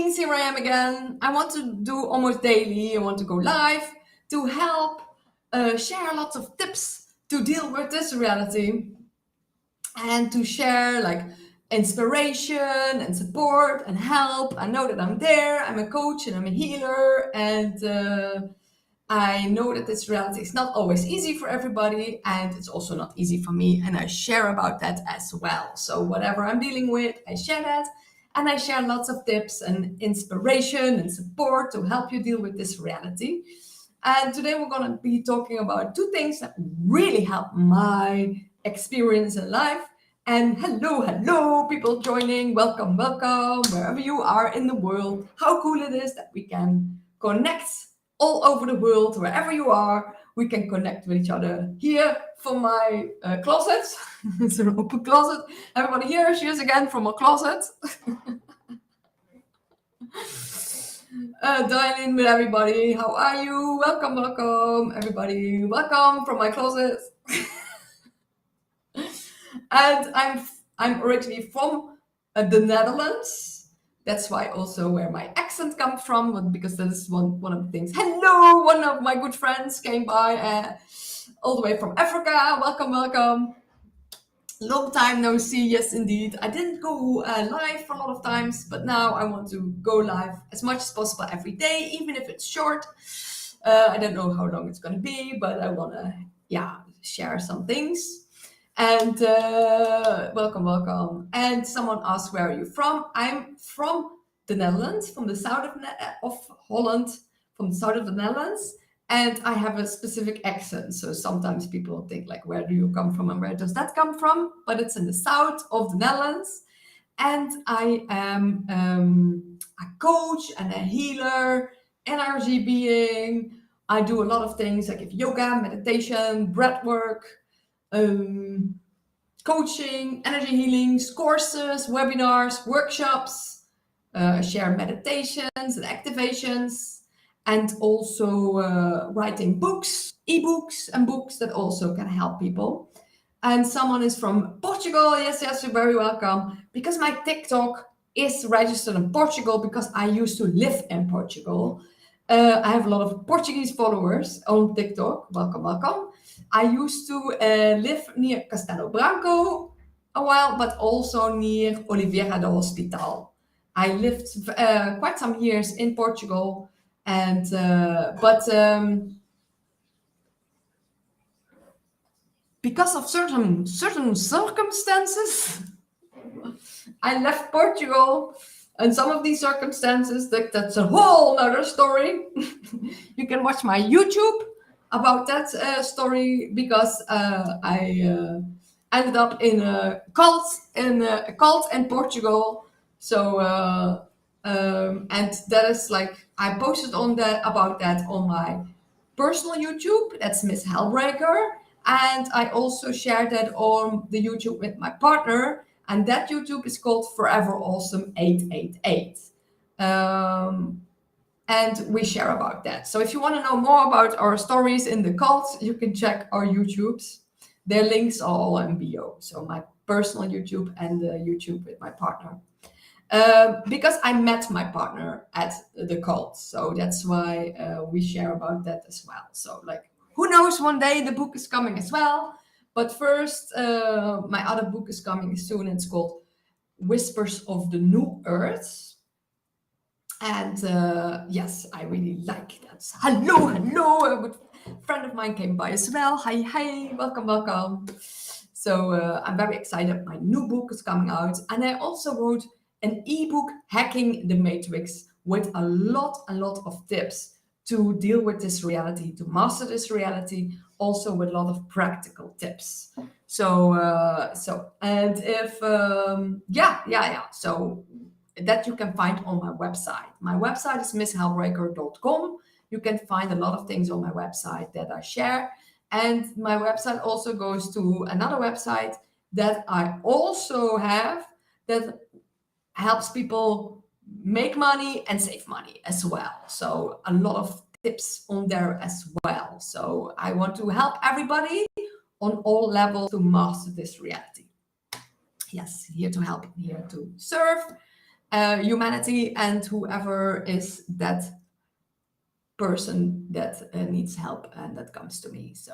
evenings, here I am again. I want to do almost daily. I want to go live to help share lots of tips to deal with this reality and to share like inspiration and support and help. I know that I'm there. I'm a coach and I'm a healer, and I know that this reality is not always easy for everybody, and it's also not easy for me, and I share about that as well. So whatever I'm dealing with, I share that, and I share lots of tips and inspiration and support to help you deal with this reality. And today we're going to be talking about two things that really help my experience in life. And hello, people joining. Welcome, wherever you are in the world. How cool it is that we can connect all over the world, wherever you are. We can connect with each other. Here from my closet. It's an open closet. Everybody here, cheers again from a closet. Dial in with everybody. How are you? Welcome, everybody. Welcome from my closet. And I'm originally from the Netherlands. That's why also where my accent comes from, because that is one of the things. Hello, one of my good friends came by all the way from Africa. Welcome. Long time no see, yes indeed. I didn't go live for a lot of times, but now I want to go live as much as possible every day, even if it's short. I don't know how long it's going to be, but I want to share some things. And welcome. And someone asked, where are you from? I'm from the Netherlands, from the south of Holland, from the south of the Netherlands. And I have a specific accent. So sometimes people think like, where do you come from and where does that come from? But it's in the south of the Netherlands. And I am a coach and a healer, energy being. I do a lot of things. I give yoga, meditation, breath work, coaching, energy healings, courses, webinars, workshops, share meditations and activations, and also writing books, ebooks, and books that also can help people. And someone is from Portugal. Yes, you're very welcome. Because my TikTok is registered in Portugal, because I used to live in Portugal. I have a lot of Portuguese followers on TikTok. Welcome. I used to live near Castelo Branco a while, but also near Oliveira do Hospital. I lived quite some years in Portugal, and because of certain circumstances, I left Portugal. And some of these circumstances, that's a whole other story. You can watch my YouTube about that story, because I ended up in a cult in Portugal. So and that is like, I posted about that on my personal YouTube. That's MissHellbreaker, and I also shared that on the YouTube with my partner. And that YouTube is called Forever Awesome 888. And we share about that. So if you want to know more about our stories in the cult, you can check our YouTubes. Their links are all in bio. So my personal YouTube and the YouTube with my partner. Because I met my partner at the cult. So that's why we share about that as well. So like, who knows, one day the book is coming as well. But first, my other book is coming soon. It's called Whispers of the New Earth. And yes, I really like that. Hello. A good friend of mine came by as well. Hi, welcome. So I'm very excited. My new book is coming out. And I also wrote an ebook, Hacking the Matrix, with a lot of tips to deal with this reality, to master this reality, also with a lot of practical tips. So and if so that you can find on my website. My website is MissHellbreaker.com. You can find a lot of things on my website that I share. And my website also goes to another website that I also have that helps people make money and save money as well. So a lot of tips on there as well. So I want to help everybody on all levels to master this reality. Yes, here to help, here to serve. humanity and whoever is that person that needs help and that comes to me. So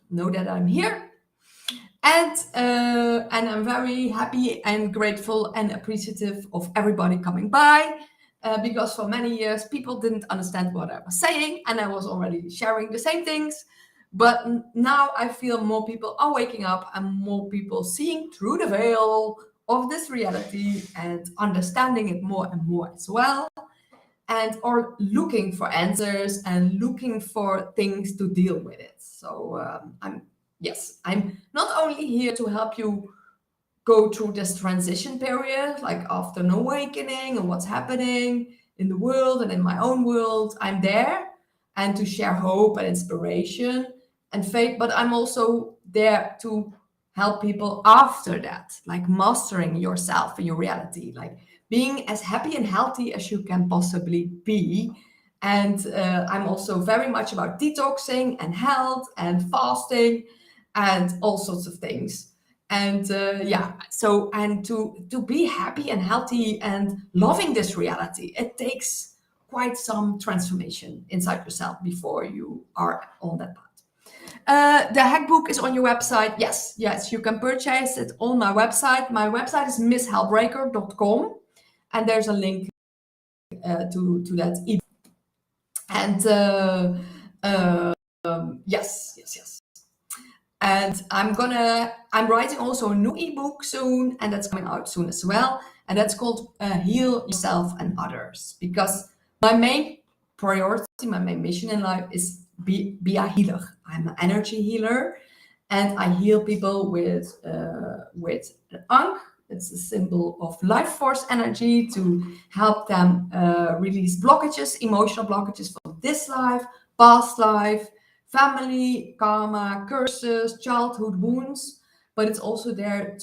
know that I'm here. And I'm very happy and grateful and appreciative of everybody coming by, because for many years people didn't understand what I was saying, and I was already sharing the same things. But now I feel more people are waking up and more people seeing through the veil of this reality and understanding it more and more as well, and are looking for answers and looking for things to deal with it. So I'm not only here to help you go through this transition period, like after an awakening and what's happening in the world and in my own world. I'm there and to share hope and inspiration and faith, but I'm also there to help people after that, like mastering yourself and your reality, like being as happy and healthy as you can possibly be. And I'm also very much about detoxing and health and fasting and all sorts of things. And and to be happy and healthy and loving this reality, it takes quite some transformation inside yourself before you are on that path. The hack book is on your website. Yes, you can purchase it on my website. My website is MissHellbreaker.com, and there's a link to that ebook. And yes. And I'm writing also a new ebook soon, and that's coming out soon as well. And that's called Heal Yourself and Others. Because my main priority, my main mission in life is be a healer. I'm an energy healer, and I heal people with an ankh. It's a symbol of life force energy to help them release blockages, emotional blockages from this life, past life, family, karma, curses, childhood wounds. But it's also there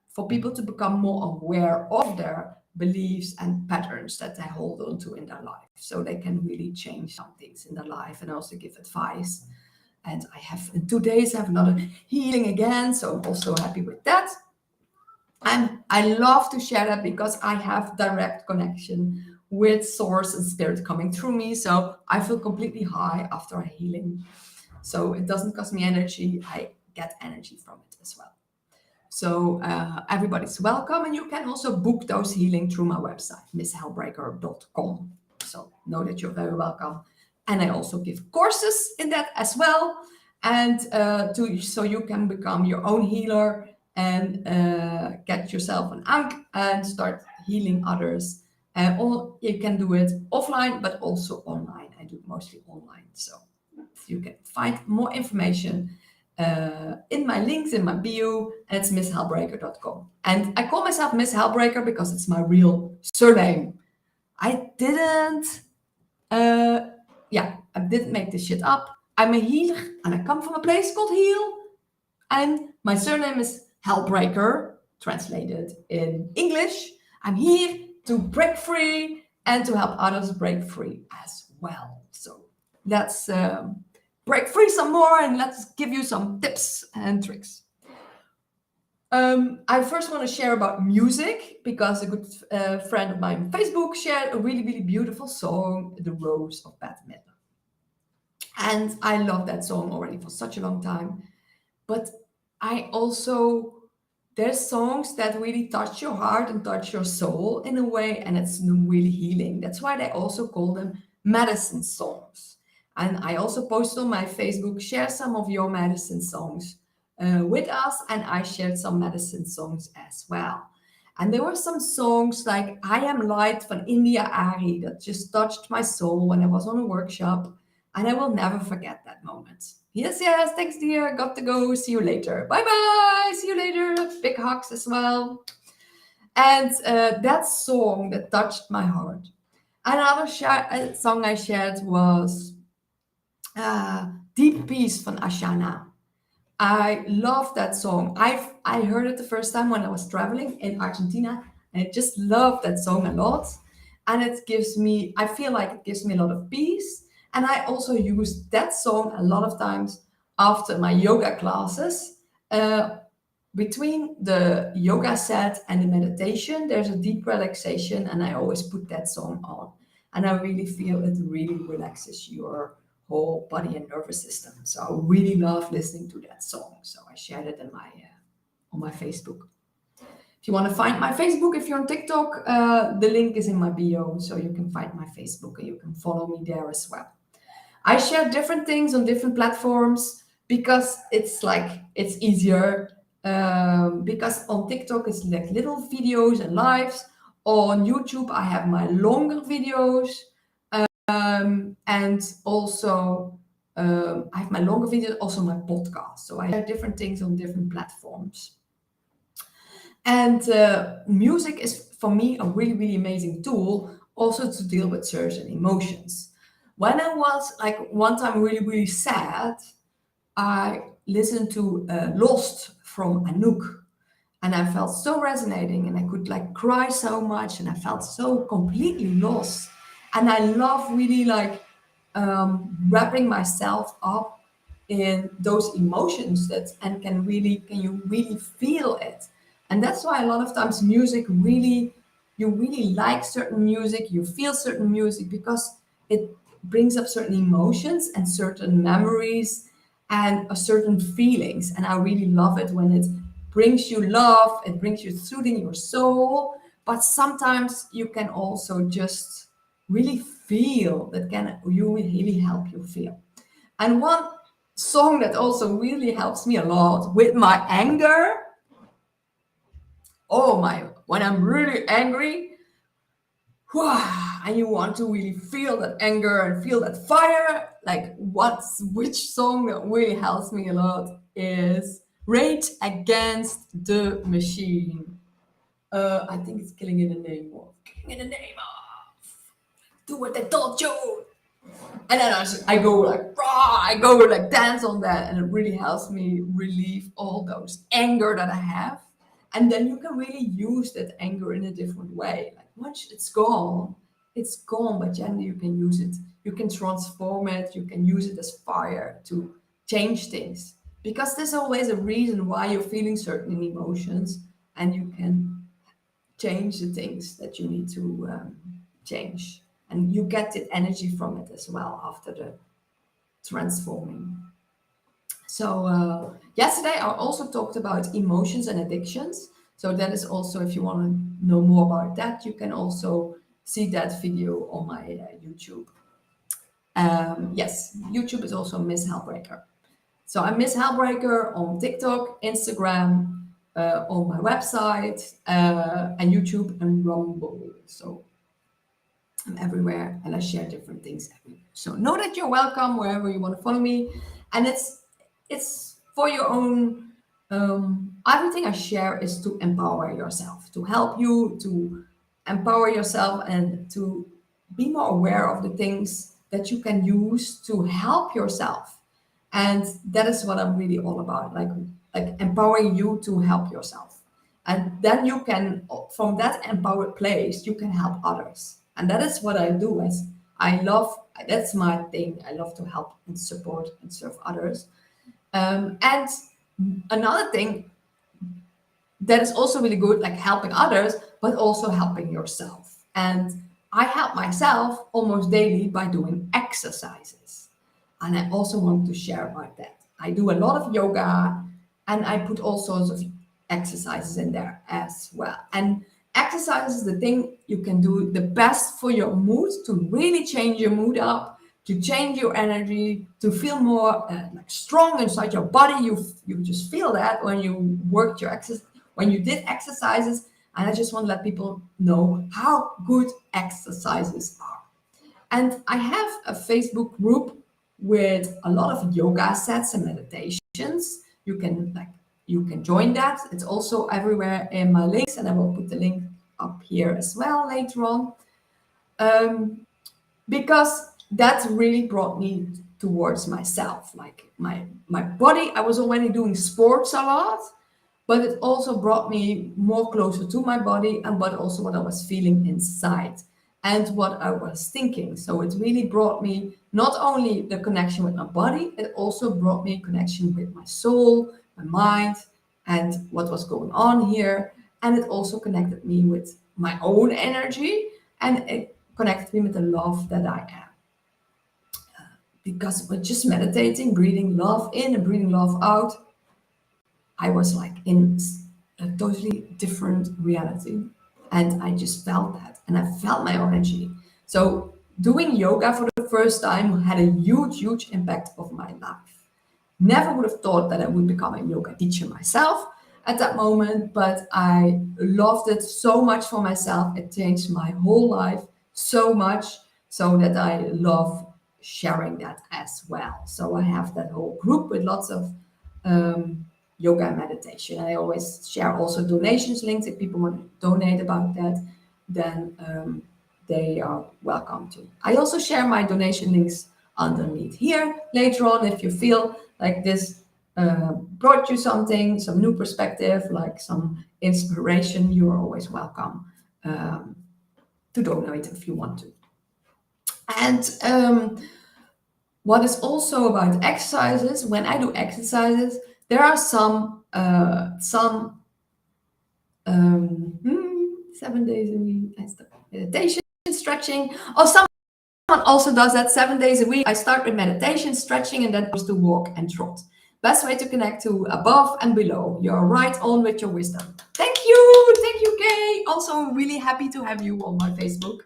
for people to become more aware of their beliefs and patterns that they hold on to in their life, so they can really change some things in their life and also give advice. And I have in 2 days I have another healing again, so I'm also happy with that. And I love to share that because I have direct connection with source and spirit coming through me. So I feel completely high after a healing. So it doesn't cost me energy. I get energy from it as well. So everybody's welcome. And you can also book those healing through my website, MissHellbreaker.com. So know that you're very welcome. And I also give courses in that as well. And so you can become your own healer and get yourself an ankh and start healing others. Or you can do it offline, but also online. I do it mostly online. So you can find more information in my links in my bio, and it's MissHellbreaker.com. And I call myself Miss Hellbreaker because it's my real surname. I didn't make this shit up. I'm a healer and I come from a place called Heal. And my surname is Hellbreaker, translated in English. I'm here to break free and to help others break free as well. So let's break free some more and let's give you some tips and tricks. I first want to share about music because a good friend of mine on Facebook shared a really, really beautiful song, The Rose of Bette Midler. And I love that song already for such a long time. But there's songs that really touch your heart and touch your soul in a way, and it's really healing. That's why they also call them medicine songs. And I also post on my Facebook, share some of your medicine songs with us, and I shared some medicine songs as well. And there were some songs like I Am Light from India Ari that just touched my soul when I was on a workshop, and I will never forget that moment. Yes, thanks dear, got to go, see you later. Bye, see you later, big hugs as well. And that song that touched my heart. Another song I shared was Deep Peace from Ashana. I love that song. I heard it the first time when I was traveling in Argentina, and I just love that song a lot. And I feel like it gives me a lot of peace. And I also use that song a lot of times after my yoga classes between the yoga set and the meditation, there's a deep relaxation, and I always put that song on. And I really feel it really relaxes your whole body and nervous system. So I really love listening to that song. So I shared it in my on my Facebook. If you want to find my Facebook, if you're on TikTok, the link is in my bio, so you can find my Facebook and you can follow me there as well. I share different things on different platforms because it's easier. Because on TikTok it's like little videos and lives. On YouTube I have my longer videos, and also I have my longer videos, also my podcast. So I share different things on different platforms. And music is for me a really, really amazing tool also to deal with certain emotions. When I was like one time really, really sad, I listened to Lost from Anouk, and I felt so resonating, and I could like cry so much, and I felt so completely lost. And I love really like wrapping myself up in those emotions that and can you really feel it. And that's why a lot of times music really, you really like certain music, you feel certain music because it brings up certain emotions and certain memories and a certain feelings. And I really love it when it brings you love, it brings you soothing your soul. But sometimes you can also just really feel that can you really help you feel. And one song that also really helps me a lot with my anger. Oh my, when I'm really angry, and you want to really feel that anger and feel that fire, like which song that really helps me a lot is Rage Against the Machine. I think it's Killing in the Name of. Do what they told you. And then I go like, rah, I go like dance on that, and it really helps me relieve all those anger that I have. And then you can really use that anger in a different way. Like once it's gone, but then you can use it. You can transform it. You can use it as fire to change things. Because there's always a reason why you're feeling certain emotions, and you can change the things that you need to change. And you get the energy from it as well after the transforming. So yesterday I also talked about emotions and addictions. So that is also, if you want to know more about that, you can also see that video on my YouTube. Yes, YouTube is also Miss Hellbreaker. So I'm Miss Hellbreaker on TikTok, Instagram, on my website, and YouTube and Rumble. So I'm everywhere, and I share different things everywhere. So know that you're welcome wherever you want to follow me, and it's for your own. Everything I share is to empower yourself, to help you to empower yourself, and to be more aware of the things that you can use to help yourself. And that is what I'm really all about, like empowering you to help yourself. And then you can, from that empowered place, you can help others. And that is what I do. As I love, that's my thing. I love to help and support and serve others. And another thing that is also really good, like helping others, but also helping yourself. And I help myself almost daily by doing exercises. And I also want to share about that. I do a lot of yoga, and I put all sorts of exercises in there as well. And exercise is the thing you can do the best for your mood, to really change your mood up, to change your energy, to feel more like strong inside your body. You just feel that when you worked your exercise, when you did exercises. And I just want to let people know how good exercises are. And I have a Facebook group with a lot of yoga sets and meditations. You can join that. It's also everywhere in my links, and I will put the link up here as well later on. Because that really brought me towards myself. Like my body, I was already doing sports a lot, but it also brought me more closer to my body, and but also what I was feeling inside and what I was thinking. So it really brought me not only the connection with my body, it also brought me connection with my soul, my mind, and what was going on here. And it also connected me with my own energy, and it connected me with the love that I am. Because with just meditating, breathing love in and breathing love out, I was like in a totally different reality. And I just felt that. And I felt my energy. So doing yoga for the first time had a huge, huge impact of my life. Never would have thought that I would become a yoga teacher myself at that moment, but I loved it so much for myself. It changed my whole life so much, so that I love sharing that as well. So I have that whole group with lots of yoga and meditation. I always share also donations links. If people want to donate about that, then they are welcome to. I also share my donation links underneath here later on. If you feel like this brought you something, some new perspective, like some inspiration, you are always welcome to donate if you want to. And what is also about exercises, when I do exercises, there are some 7 days a week meditation, stretching. Oh, someone also does that 7 days a week. I start with meditation, stretching, and then goes to walk and trot. Best way to connect to above and below. You're right on with your wisdom. Thank you, Kay. Also, really happy to have you on my Facebook.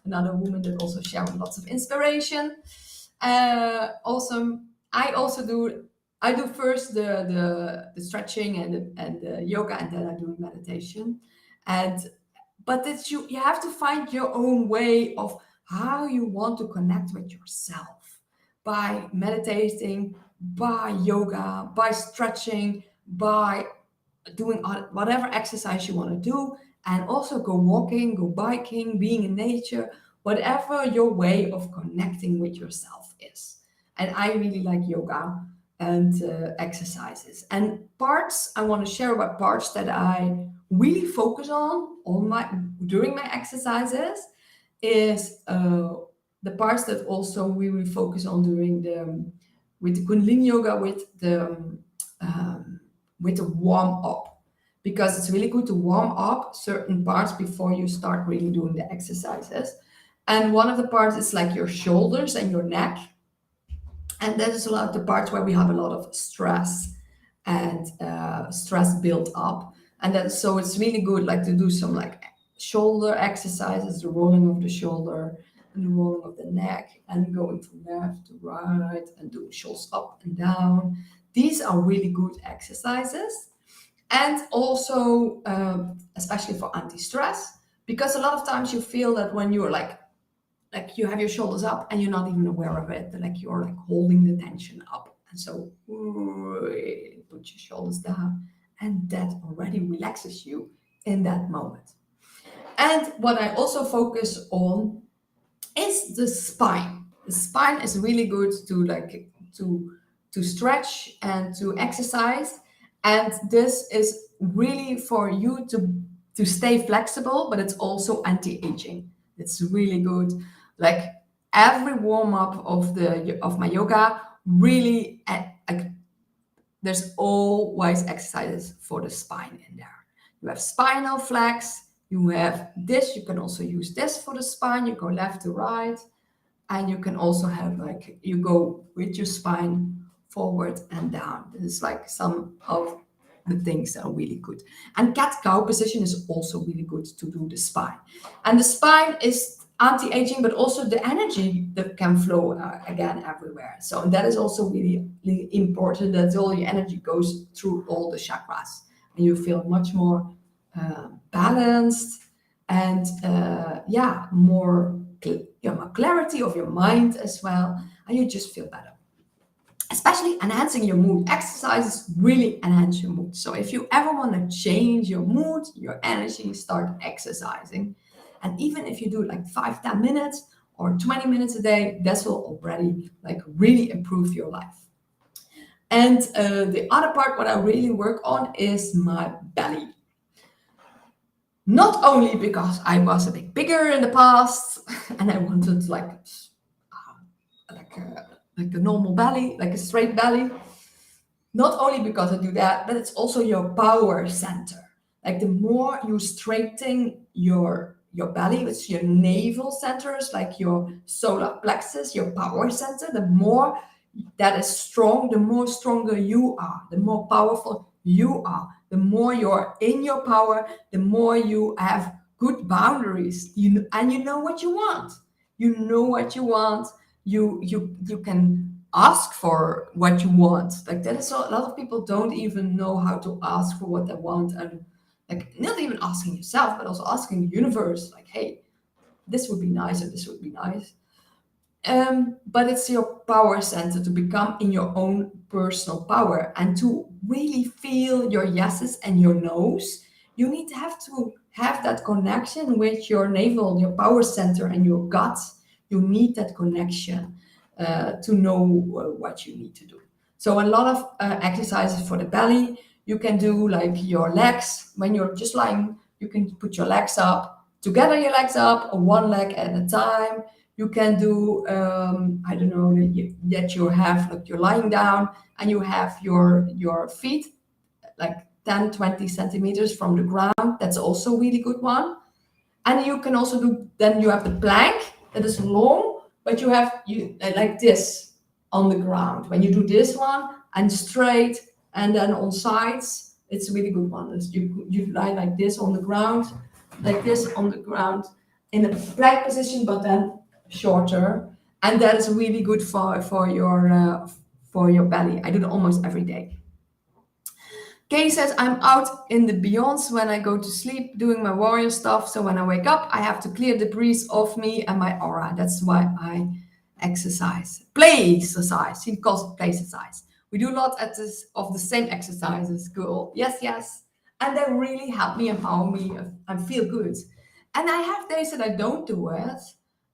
Another woman that also sharing lots of inspiration. Awesome. I do first the stretching and the yoga, and then I do meditation. But it's you have to find your own way of how you want to connect with yourself, by meditating, by yoga, by stretching, by doing whatever exercise you want to do, and also go walking, go biking, being in nature, whatever your way of connecting with yourself is. And I really like yoga and exercises. And parts I want to share about parts that I really focus on my during my exercises is the parts that also we will focus on during with the Kundalini yoga with the warm up, because it's really good to warm up certain parts before you start really doing the exercises. And one of the parts is like your shoulders and your neck, and that is a lot of the parts where we have a lot of stress and stress built up. And then so it's really good like to do some like shoulder exercises, the rolling of the shoulder and the rolling of the neck, and going from left to right and doing shoulders up and down. These are really good exercises. And also especially for anti-stress, because a lot of times you feel that when you're like you have your shoulders up and you're not even aware of it, like you're like holding the tension up. And so put your shoulders down, and that already relaxes you in that moment. And what I also focus on is the spine. The spine is really good to stretch and to exercise. And this is really for you to stay flexible, but it's also anti-aging. It's really good. Like every warm up of my yoga, really, there's always exercises for the spine in there. You have spinal flex. You have this. You can also use this for the spine. You go left to right, and you can also have like you go with your spine forward and down. This is like some of the things that are really good. And cat-cow position is also really good to do the spine. And the spine is anti-aging, but also the energy that can flow again everywhere. So that is also really, really important, that all your energy goes through all the chakras, and you feel much more balanced and more clarity of your mind as well, and you just feel better. Especially enhancing your mood. Exercises really enhance your mood. So if you ever want to change your mood, your energy, start exercising. And even if you do like 5-10 minutes or 20 minutes a day, this will already like really improve your life. And the other part what I really work on is my belly. Not only because I was a bit bigger in the past and I wanted like a normal belly, like a straight belly, Not only because I do that, but it's also your power center. Like the more you strengthen your belly, which is your navel centers, like your solar plexus, your power center, the more that is strong, the more stronger you are, the more powerful you are, the more you're in your power, the more you have good boundaries. And you know what you want. You know what you want. You can ask for what you want. Like that is a lot of people don't even know how to ask for what they want, and like not even asking yourself, but also asking the universe, like, hey, this would be nice or this would be nice. But it's your power center to become in your own personal power and to really feel your yeses and your nos. You need to have that connection with your navel, your power center, and your gut. You need that connection to know what you need to do. So a lot of exercises for the belly. You can do like your legs when you're just lying. You can put your legs up, together your legs up, or one leg at a time. You can do I don't know, that you have like you're lying down and you have your feet like 10-20 centimeters from the ground. That's also a really good one. And you can also do, then you have the plank that is long, but you have you like this on the ground. When you do this one and straight and then on sides, it's a really good one. You lie like this on the ground, like this on the ground in a plank position, but then shorter, and that is really good for your belly. I do it almost every day. Kay says, I'm out in the beyonds when I go to sleep doing my warrior stuff. So when I wake up, I have to clear debris off me and my aura. That's why I exercise. Play exercise. He calls it play exercise. We do a lot of the same exercises. Cool. Yes, yes. And they really help me, empower me, and feel good. And I have days that I don't do it.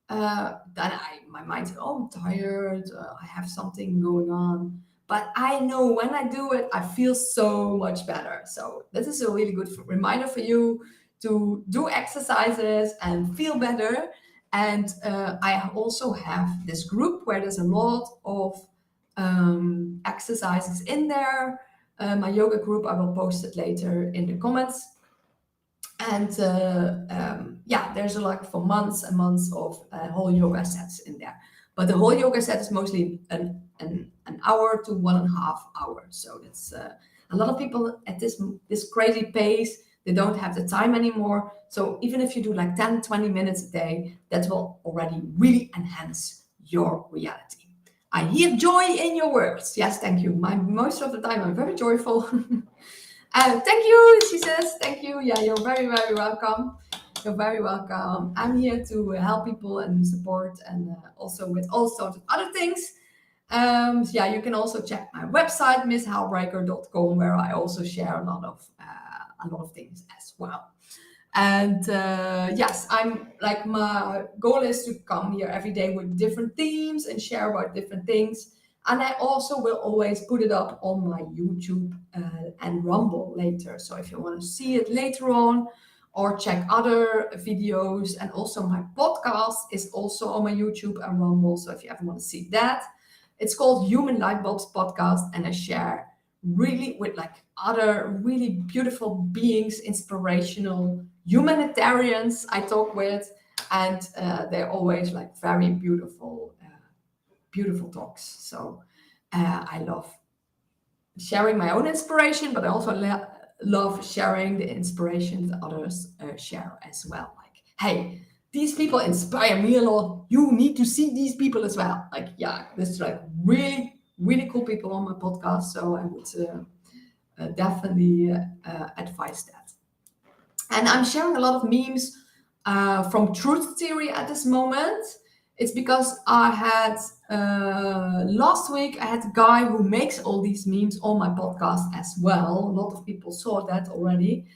My mind says, oh, I'm tired. I have something going on. But I know when I do it, I feel so much better. So this is a really good reminder for you to do exercises and feel better. And I also have this group where there's a lot of exercises in there. My yoga group, I will post it later in the comments. And yeah, there's like for months and months of whole yoga sets in there. But the whole yoga set is mostly an hour to 1.5 hours. So that's a lot of people at this crazy pace. They don't have the time anymore. So even if you do like 10-20 minutes a day, that will already really enhance your reality. I hear joy in your words. Yes, thank you. Most of the time I'm very joyful. Thank you, she says. Thank you. Yeah, you're very, very welcome. You're very welcome. I'm here to help people and support, and also with all sorts of other things. So yeah, you can also check my website, MissHellbreaker.com, where I also share a lot of things as well. And yes, I'm like, my goal is to come here every day with different themes and share about different things. And I also will always put it up on my YouTube and Rumble later. So if you want to see it later on or check other videos, and also my podcast is also on my YouTube and Rumble. So if you ever want to see that, it's called Human Light Bulbs Podcast, and I share really with like other really beautiful beings, inspirational humanitarians I talk with, and they're always like very beautiful talks. So I love sharing my own inspiration, but I also love sharing the inspiration that others share as well. Like, hey, these people inspire me a lot. You need to see these people as well. Like, yeah, there's like really, really cool people on my podcast. So I would definitely advise that. And I'm sharing a lot of memes from Truth Theory at this moment. It's because I had last week I had a guy who makes all these memes on my podcast as well. A lot of people saw that already.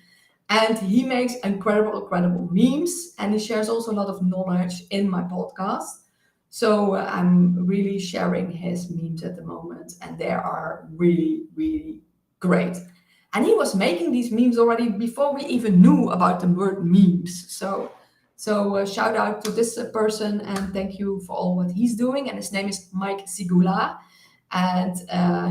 And he makes incredible memes, and he shares also a lot of knowledge in my podcast. So I'm really sharing his memes at the moment, and they are really, really great. And he was making these memes already before we even knew about the word memes. So shout out to this person, and thank you for all what he's doing. And his name is Mike Sigula. and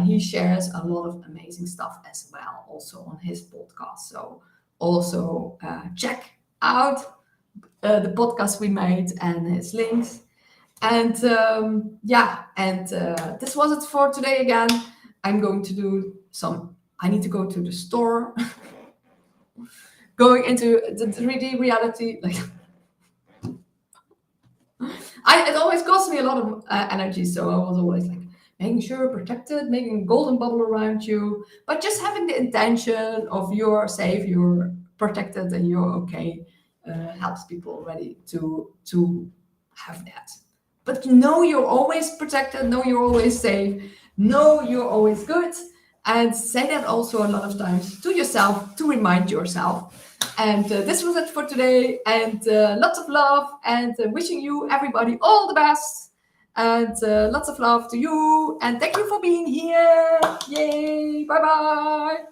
he shares a lot of amazing stuff as well, also on his podcast. So also check out the podcast we made and his links. And this was it for today again. I'm going to do some. I need to go to the store. Going into the 3D reality, like it always costs me a lot of energy. So I was always like making sure protected, making a golden bubble around you, but just having the intention of you're safe, you're protected, and you're okay helps people already to have that. But know you're always protected, know you're always safe, know you're always good, and say that also a lot of times to yourself to remind yourself. And this was it for today. And lots of love, and wishing you everybody all the best. And lots of love to you. And thank you for being here. Yay. Bye bye.